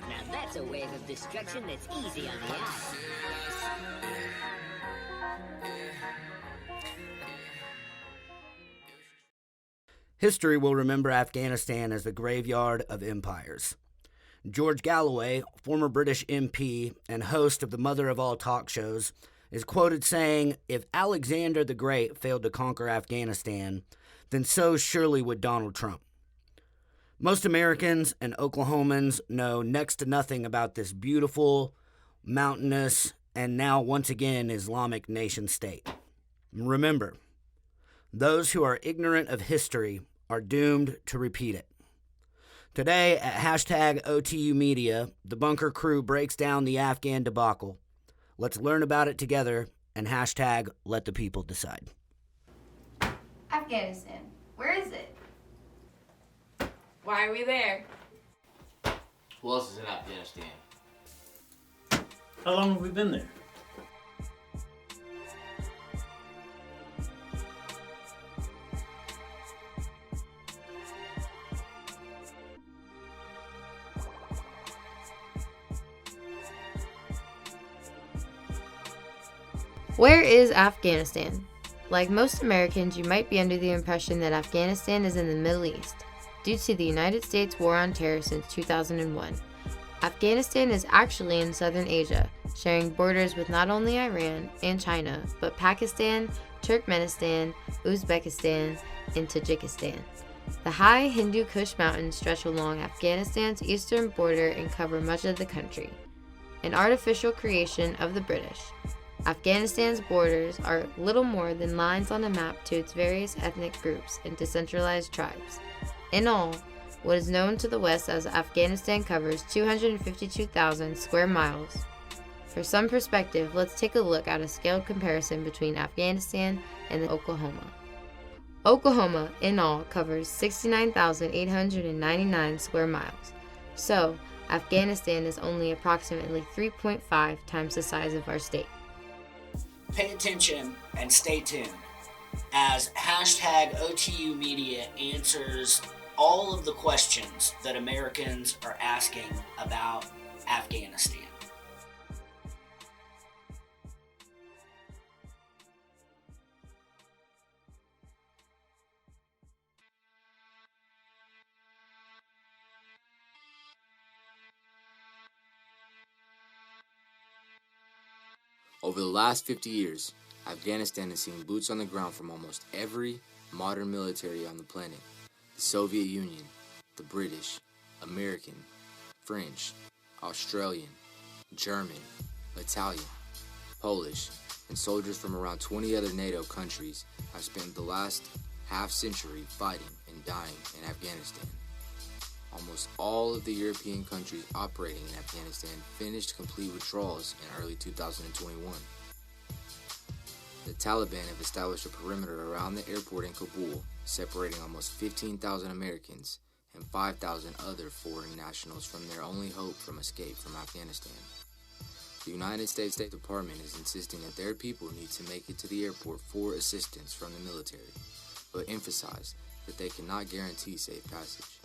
Now that's a wave of destruction that's easy on the eye. History will remember Afghanistan as the graveyard of empires. George Galloway, former British MP and host of the mother of all talk shows, is quoted saying, "If Alexander the Great failed to conquer Afghanistan, then so surely would Donald Trump." Most Americans and Oklahomans know next to nothing about this beautiful, mountainous, and now once again Islamic nation state. Remember, those who are ignorant of history are doomed to repeat it. Today at hashtag OTU Media, the Bunker Crew breaks down the Afghan debacle. Let's learn about it together and hashtag let the people decide. Afghanistan, where is it? Why are we there? Who else is in Afghanistan? How long have we been there? Where is Afghanistan? Like most Americans, you might be under the impression that Afghanistan is in the Middle East, due to the United States war on terror since 2001. Afghanistan is actually in southern Asia, sharing borders with not only Iran and China, but Pakistan, Turkmenistan, Uzbekistan, and Tajikistan. The high Hindu Kush mountains stretch along Afghanistan's eastern border and cover much of the country. An artificial creation of the British, Afghanistan's borders are little more than lines on a map to its various ethnic groups and decentralized tribes. In all, what is known to the West as Afghanistan covers 252,000 square miles. For some perspective, let's take a look at a scaled comparison between Afghanistan and Oklahoma. Oklahoma, in all, covers 69,899 square miles. So, Afghanistan is only approximately 3.5 times the size of our state. Pay attention and stay tuned as hashtag OTU Media answers all of the questions that Americans are asking about Afghanistan. Over the last 50 years, Afghanistan has seen boots on the ground from almost every modern military on the planet. The Soviet Union, the British, American, French, Australian, German, Italian, Polish, and soldiers from around 20 other NATO countries have spent the last half-century fighting and dying in Afghanistan. Almost all of the European countries operating in Afghanistan finished complete withdrawals in early 2021. The Taliban have established a perimeter around the airport in Kabul, separating almost 15,000 Americans and 5,000 other foreign nationals from their only hope from escape from Afghanistan. The United States State Department is insisting that their people need to make it to the airport for assistance from the military, but emphasized that they cannot guarantee safe passage.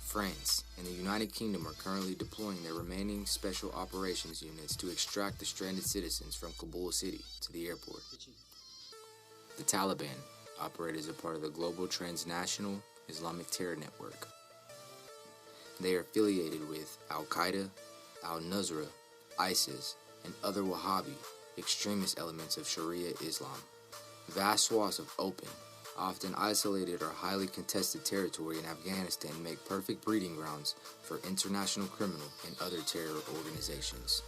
France and the United Kingdom are currently deploying their remaining special operations units to extract the stranded citizens from Kabul city to the airport. The Taliban operate as a part of the global transnational Islamic terror network. They are affiliated with Al-Qaeda, Al-Nusra, ISIS, and other Wahhabi extremist elements of Sharia Islam. Vast swaths of open, often isolated or highly contested territory in Afghanistan make perfect breeding grounds for international criminal and other terror organizations.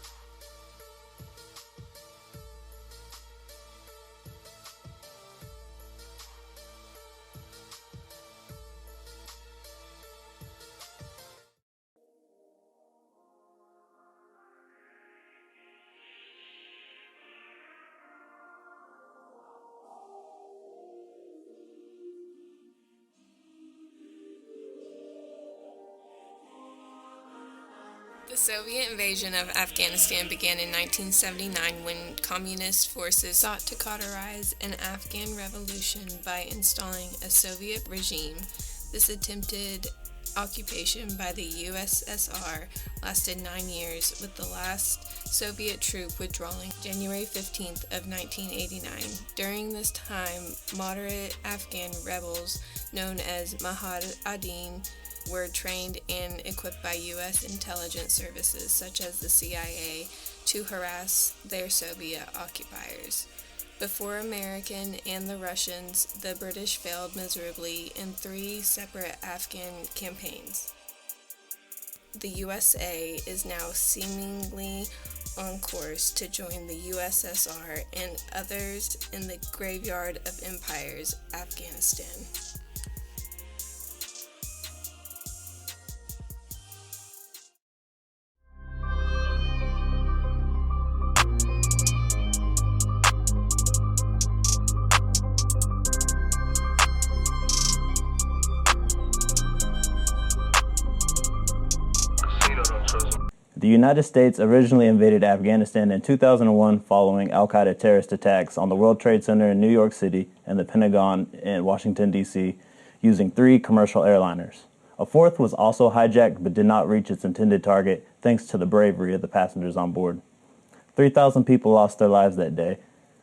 The Soviet invasion of Afghanistan began in 1979 when communist forces sought to cauterize an Afghan revolution by installing a Soviet regime. This attempted occupation by the USSR lasted 9 years, with the last Soviet troop withdrawing January 15th of 1989. During this time, moderate Afghan rebels known as Mujahideen were trained and equipped by U.S. intelligence services such as the CIA to harass their Soviet occupiers. Before American and the Russians, the British failed miserably in 3 separate Afghan campaigns. The USA is now seemingly on course to join the USSR and others in the graveyard of empires, Afghanistan. The United States originally invaded Afghanistan in 2001 following al-Qaeda terrorist attacks on the World Trade Center in New York City and the Pentagon in Washington, D.C., using 3 commercial airliners. A 4th was also hijacked but did not reach its intended target thanks to the bravery of the passengers on board. 3,000 people lost their lives that day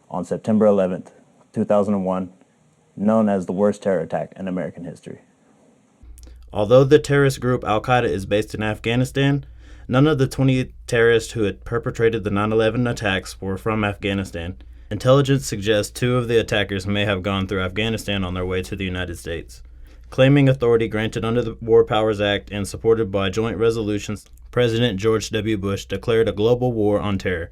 on September 11th, 2001, known as the worst terror attack in American history. Although the terrorist group al-Qaeda is based in Afghanistan, none of the 20 terrorists who had perpetrated the 9/11 attacks were from Afghanistan. Intelligence suggests 2 of the attackers may have gone through Afghanistan on their way to the United States. Claiming authority granted under the War Powers Act and supported by joint resolutions, President George W. Bush declared a global war on terror.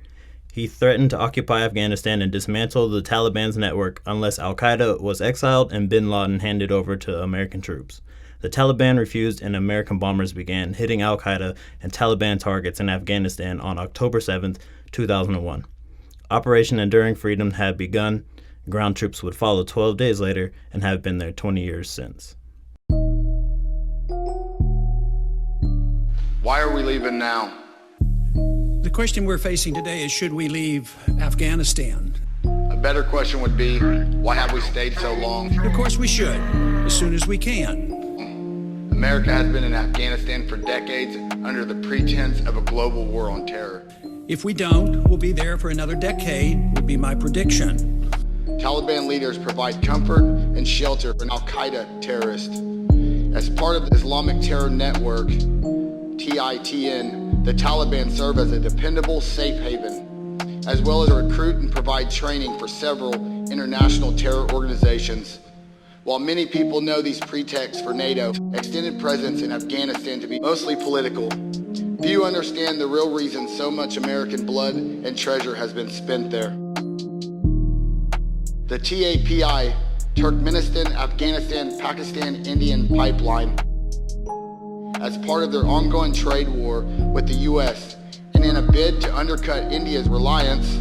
He threatened to occupy Afghanistan and dismantle the Taliban's network unless al-Qaeda was exiled and bin Laden handed over to American troops. The Taliban refused and American bombers began hitting al-Qaeda and Taliban targets in Afghanistan on October 7, 2001. Operation Enduring Freedom had begun. Ground troops would follow 12 days later and have been there 20 years since. Why are we leaving now? The question we're facing today is, should we leave Afghanistan? A better question would be, why have we stayed so long? Of course we should, as soon as we can. America has been in Afghanistan for decades under the pretense of a global war on terror. If we don't, we'll be there for another decade, would be my prediction. Taliban leaders provide comfort and shelter for al-Qaeda terrorists. As part of the Islamic Terror Network, TITN, the Taliban serve as a dependable safe haven, as well as recruit and provide training for several international terror organizations. While many people know these pretexts for NATO extended presence in Afghanistan to be mostly political, few understand the real reason so much American blood and treasure has been spent there. The TAPI, Turkmenistan, Afghanistan, Pakistan, Indian pipeline, as part of their ongoing trade war with the U.S. and in a bid to undercut India's reliance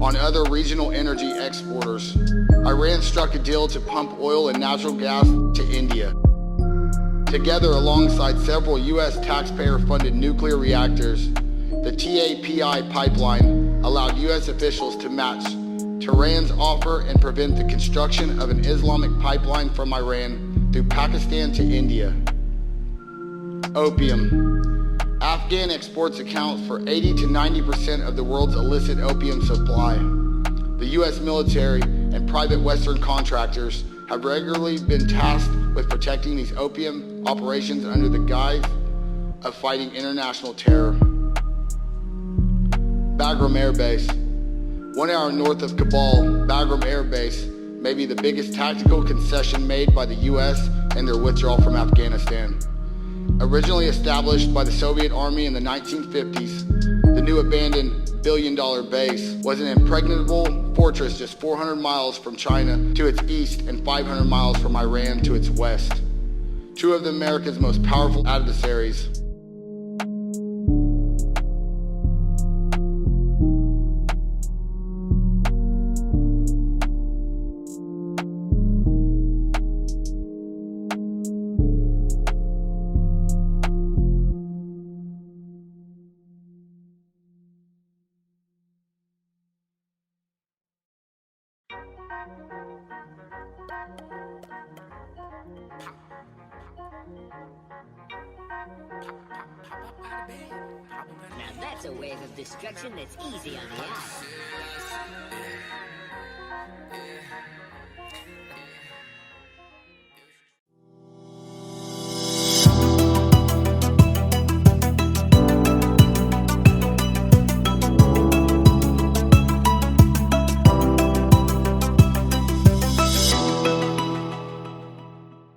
on other regional energy exporters, Iran struck a deal to pump oil and natural gas to India. Together, alongside several U.S. taxpayer-funded nuclear reactors, the TAPI pipeline allowed U.S. officials to match Tehran's offer and prevent the construction of an Islamic pipeline from Iran through Pakistan to India. Opium. Afghan exports account for 80 to 90% of the world's illicit opium supply. The U.S. military and private Western contractors have regularly been tasked with protecting these opium operations under the guise of fighting international terror. Bagram Air Base. 1 hour north of Kabul, Bagram Air Base may be the biggest tactical concession made by the U.S. in their withdrawal from Afghanistan. Originally established by the Soviet Army in the 1950s, the new abandoned billion-dollar base was an impregnable fortress just 400 miles from China to its east and 500 miles from Iran to its west. 2 of America's most powerful adversaries. Now that's a wave of destruction that's easy on the eye.